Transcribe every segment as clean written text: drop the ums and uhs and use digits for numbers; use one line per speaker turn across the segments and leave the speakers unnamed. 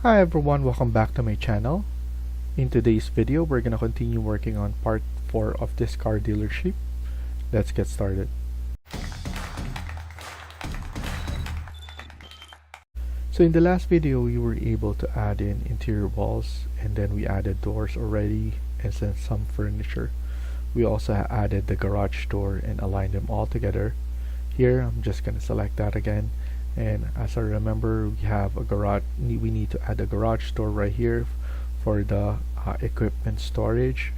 Hi everyone, welcome back to my channel. In today's video, we're gonna continue working on part 4 of this car dealership. Let's get started. So in the last video, we were able to add in interior walls, and then we added doors already and then some furniture. We also added the garage door and aligned them all together. Here, I'm just gonna select that again. And as I remember, we have a garage. We need to add a garage door right here for the equipment storage,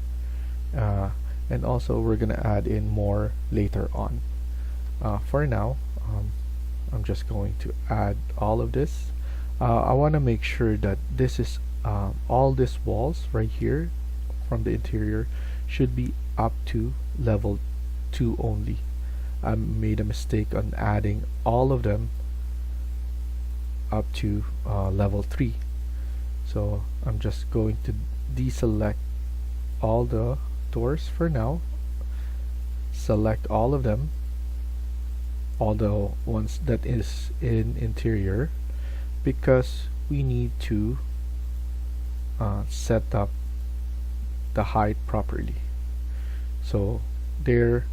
and also we're gonna add in more later on. For now, I'm just going to add all of this. I want to make sure that this is all these walls right here from the interior should be up to level 2 only. I made a mistake on adding all of them up to level 3, so I'm just going to deselect all the doors for now, select all of them, all the ones that is in interior, because we need to set up the height properly. So there,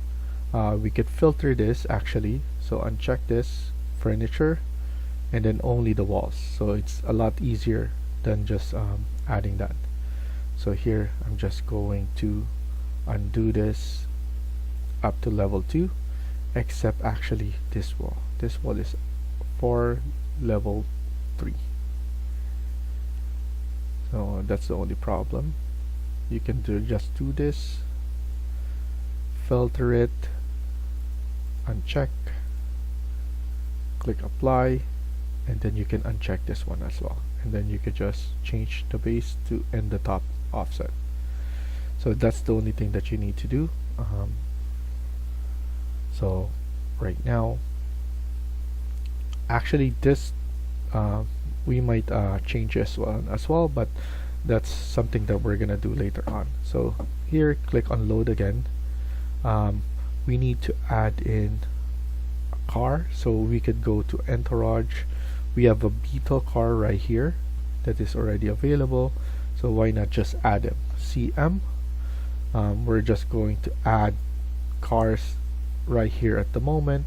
we could filter this actually, so uncheck this furniture and then only the walls, so it's a lot easier than just adding that. So here I'm just going to undo this up to level 2, except actually this wall is for level 3, so that's the only problem. You can just do this, filter it, uncheck, click apply, and then you can uncheck this one as well, and then you could just change the base to and the top offset. So that's the only thing that you need to do. So right now, actually this we might change as well, but that's something that we're gonna do later on. So here, click on load again. We need to add in a car, so we could go to entourage. We have a Beetle car right here that is already available, so why not just add them? CM, we're just going to add cars right here at the moment,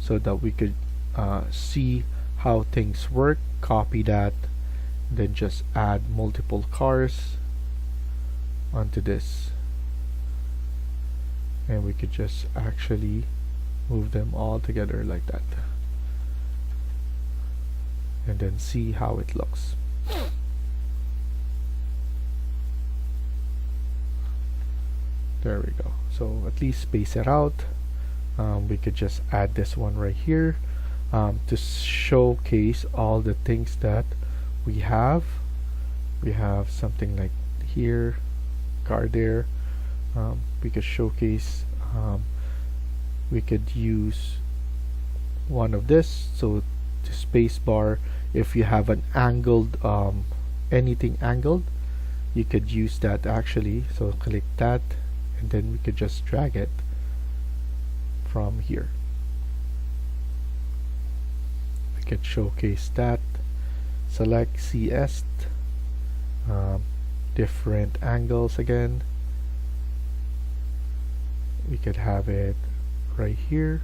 so that we could see how things work. Copy that, then just add multiple cars onto this, and we could just actually move them all together like that, and then see how it looks. There we go. So at least space it out. We could just add this one right here to showcase all the things that we have. We have something like here, car there. We could showcase, we could use one of this, so the space bar, if you have an angled anything angled, you could use that actually. So click that, and then we could just drag it from here. We could showcase that, select CS, different angles again. We could have it right here,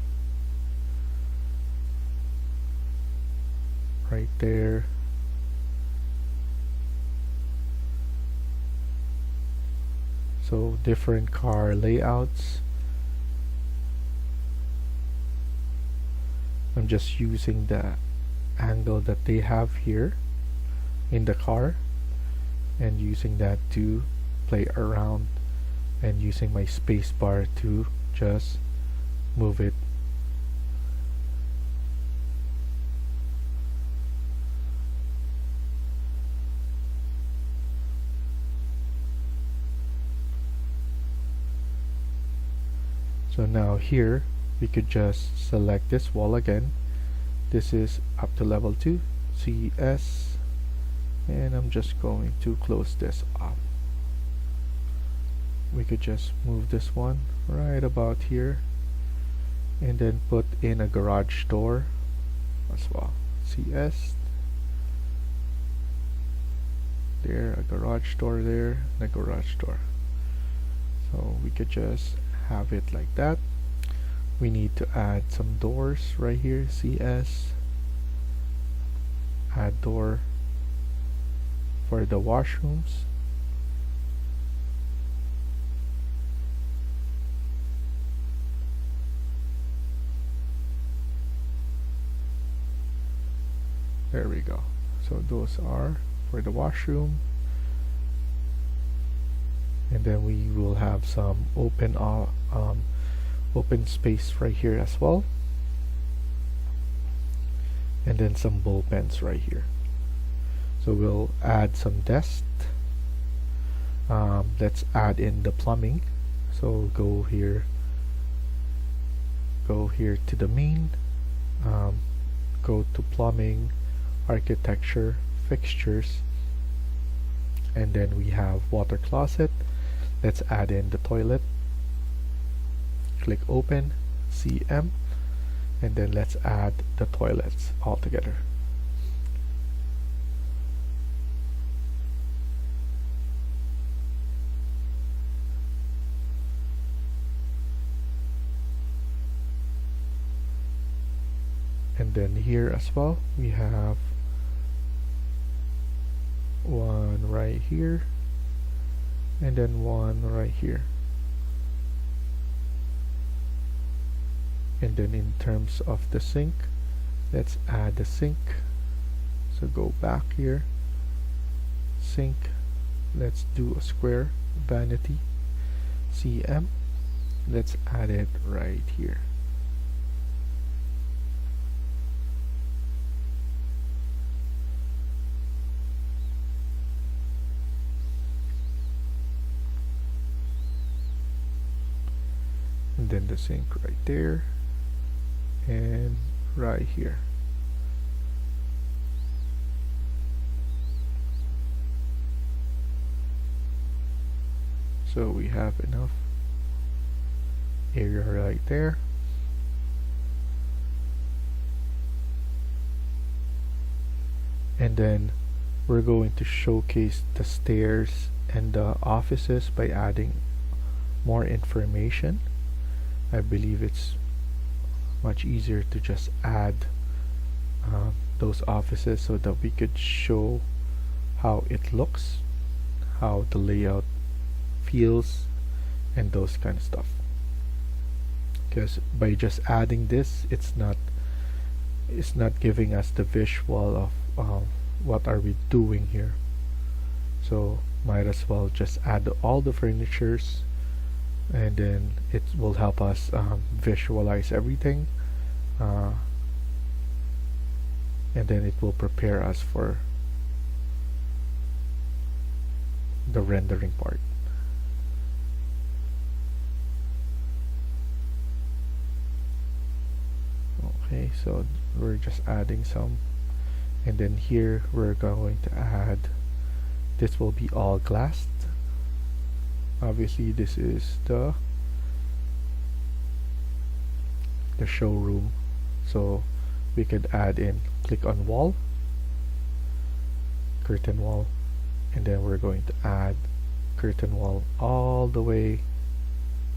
right there, so different car layouts. I'm just using the angle that they have here in the car and using that to play around, and using my space bar to just move it. So now here we could just select this wall again. This is up to level 2, CS, and I'm just going to close this off. We could just move this one right about here, and then put in a garage door as well. CS, there, a garage door there, and a garage door. So we could just have it like that. We need to add some doors right here. CS, add door for the washrooms. There we go. So those are for the washroom, and then we will have some open space right here as well, and then some ball pens right here. So we'll add some desks. Let's add in the plumbing. So go here to the main, go to plumbing, architecture, fixtures, and then we have water closet. Let's add in the toilet. Click open, CM, and then let's add the toilets all together. And then here as well we have one right here and then one right here. And then in terms of the sink, let's add the sink. So go back here, sink, let's do a square, vanity, CM, let's add it right here. And then the sink right there and right here. So we have enough area right there. And then we're going to showcase the stairs and the offices by adding more information. I believe it's much easier to just add those offices so that we could show how it looks, how the layout feels, and those kind of stuff. Because by just adding this, it's not giving us the visual of what are we doing here. So might as well just add all the furnitures, and then it will help us visualize everything, and then it will prepare us for the rendering part. Okay, so we're just adding some, and then here we're going to add, this will be all glassed. Obviously this is the showroom, so we could add in, click on wall, curtain wall, and then we're going to add curtain wall all the way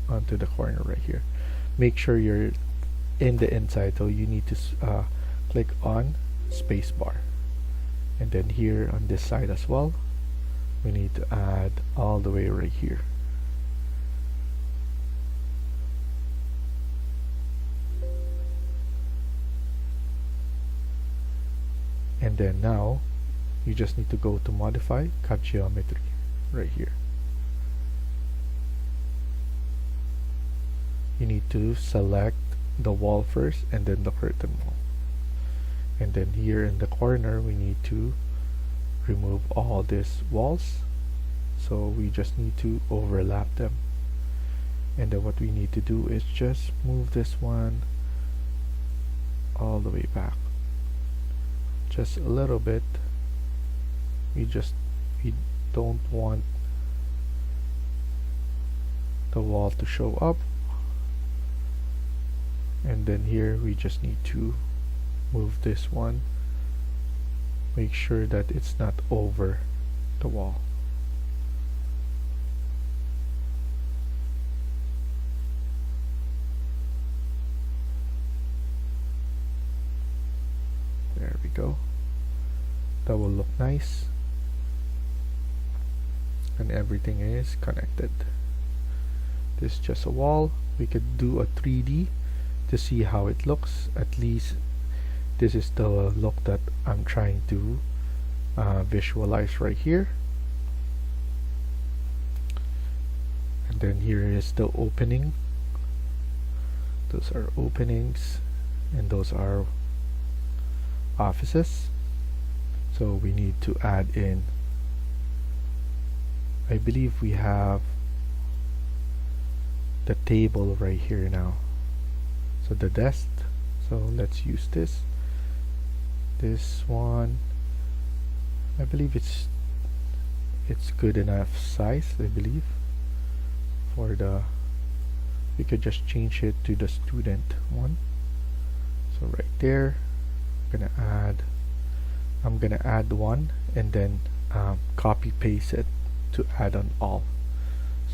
onto the corner right here. Make sure you're in the inside, so you need to click on spacebar, and then here on this side as well we need to add all the way right here. And then now you just need to go to modify, cut geometry right here. You need to select the wall first and then the curtain wall, and then here in the corner we need to remove all these walls, so we just need to overlap them. And then what we need to do is just move this one all the way back just a little bit. We don't want the wall to show up, and then here we just need to move this one, make sure that it's not over the wall. There we go. That will look nice, and everything is connected. This is just a wall. We could do a 3D to see how it looks. At least this is the look that I'm trying to visualize right here. And then here is the opening. Those are openings, and those are offices. So we need to add in, I believe we have the table right here now. So the desk, so let's use this one. I believe it's good enough size, I believe, for the, we could just change it to the student one. So right there, I'm gonna add one, and then copy paste it to add on all.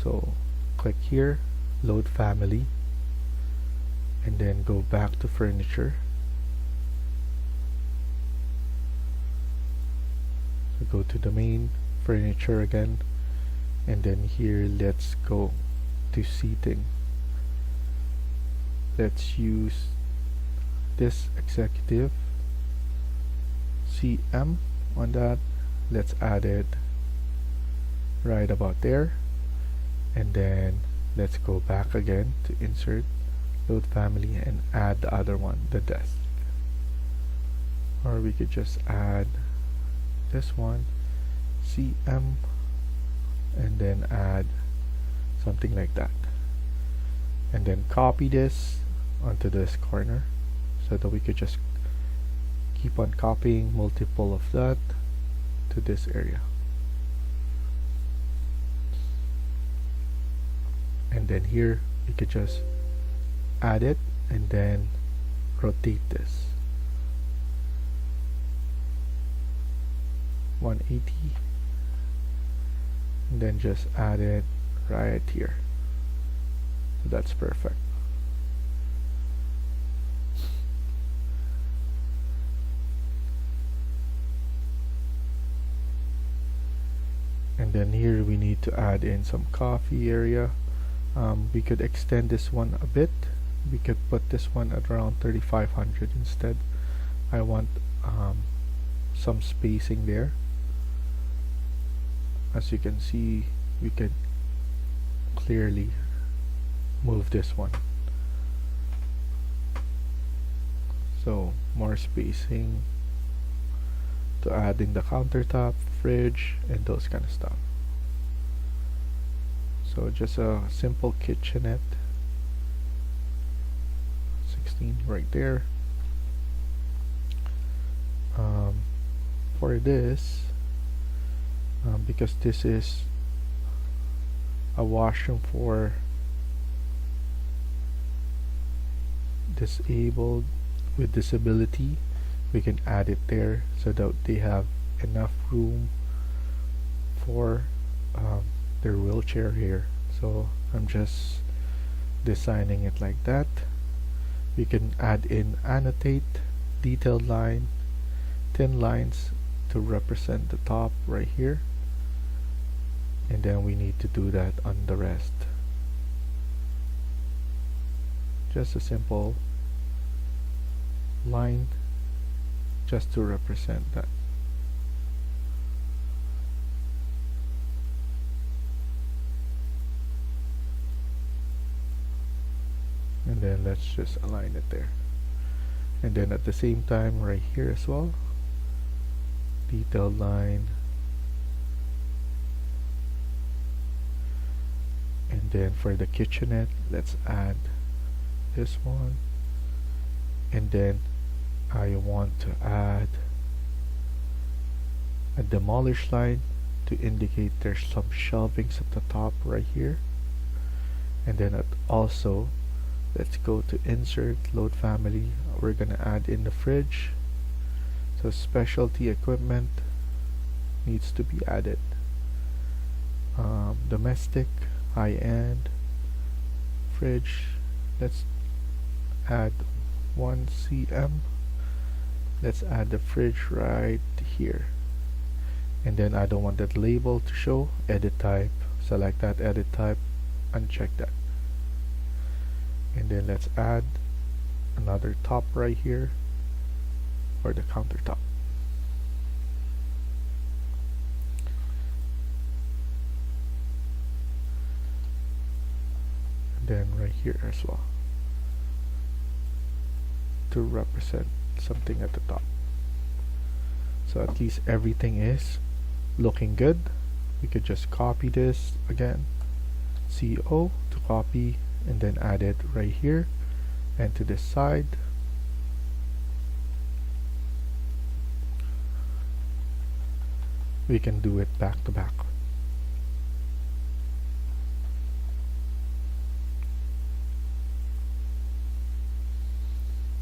So click here, load family, and then go back to furniture. So go to the main furniture again, and then here let's go to seating. Let's use this executive CM on that. Let's add it right about there, and then let's go back again to insert, load family, and add the other one, the desk. Or we could just add this one, CM, and then add something like that, and then copy this onto this corner, so that we could just keep on copying multiple of that to this area. And then here we could just add it and then rotate this 180, and then just add it right here. So that's perfect. And then here we need to add in some coffee area. We could extend this one a bit. We could put this one at around 3500 instead. I want some spacing there. As you can see, we could clearly move this one. So more spacing to add in the countertop, fridge, and those kind of stuff. So just a simple kitchenette, 16 right there. For this, because this is a washroom for disabled with disability, we can add it there so that they have enough room for their wheelchair here. So I'm just designing it like that. We can add in annotate, detailed line, thin lines to represent the top right here, and then we need to do that on the rest. Just a simple line just to represent that. And then let's just align it there. And then at the same time right here as well, detailed line, and then for the kitchenette, let's add this one, and then I want to add a demolish line to indicate there's some shelvings at the top right here. And then also let's go to insert, load family. We're gonna add in the fridge. So specialty equipment needs to be added. domestic, high-end, fridge. Let's add 1 cm. Let's add the fridge right here, and then I don't want that label to show. Edit type, select that edit type, uncheck that, and then let's add another top right here for the countertop. And then right here as well, to represent something at the top. So at least everything is looking good. We could just copy this again, CO to copy, and then add it right here and to this side. We can do it back to back.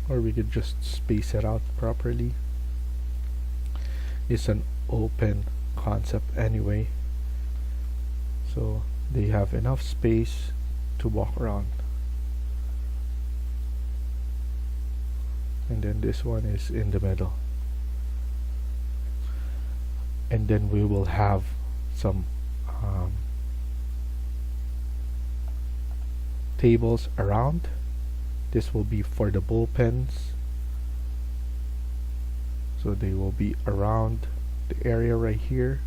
Or we could just space it out properly. It's an open concept anyway, so they have enough space to walk around. And then this one is in the middle. And then we will have some tables around. This will be for the bullpens, so they will be around the area right here.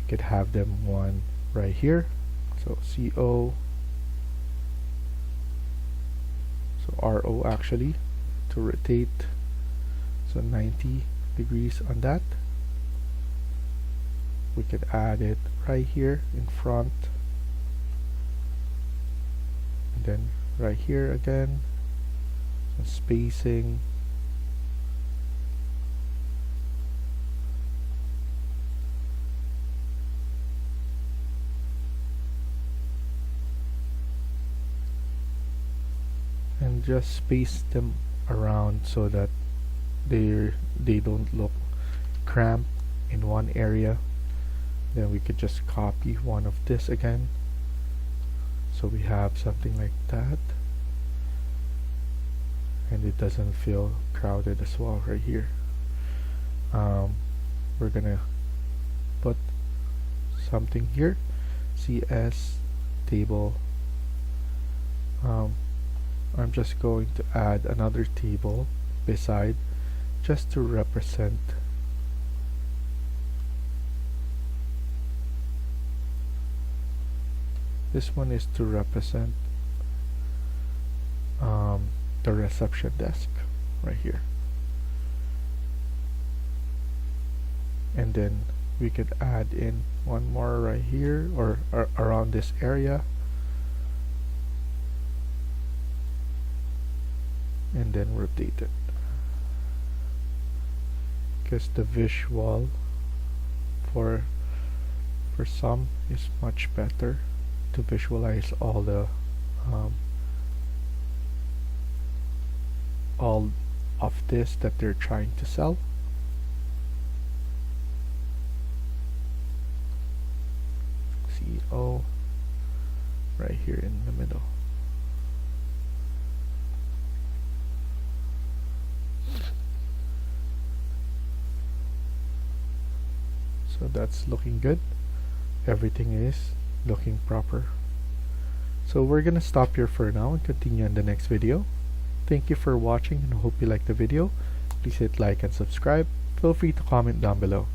You could have them one right here, so CO, so RO actually, to rotate, so 90 degrees on that. We could add it right here in front, and then right here again, some spacing. And just space them around so that they don't look cramped in one area. Then we could just copy one of this again, so we have something like that, and it doesn't feel crowded as well right here. We're gonna put something here, CS table. I'm just going to add another table beside, just to represent this one is to represent the reception desk right here. And then we could add in one more right here, or around this area, and then rotate it, because the visual for some is much better to visualize all the all of this that they're trying to sell. CO right here in the middle. So that's looking good. Everything is looking proper. So we're gonna stop here for now and continue in the next video. Thank you for watching and hope you liked the video. Please hit like and subscribe. Feel free to comment down below.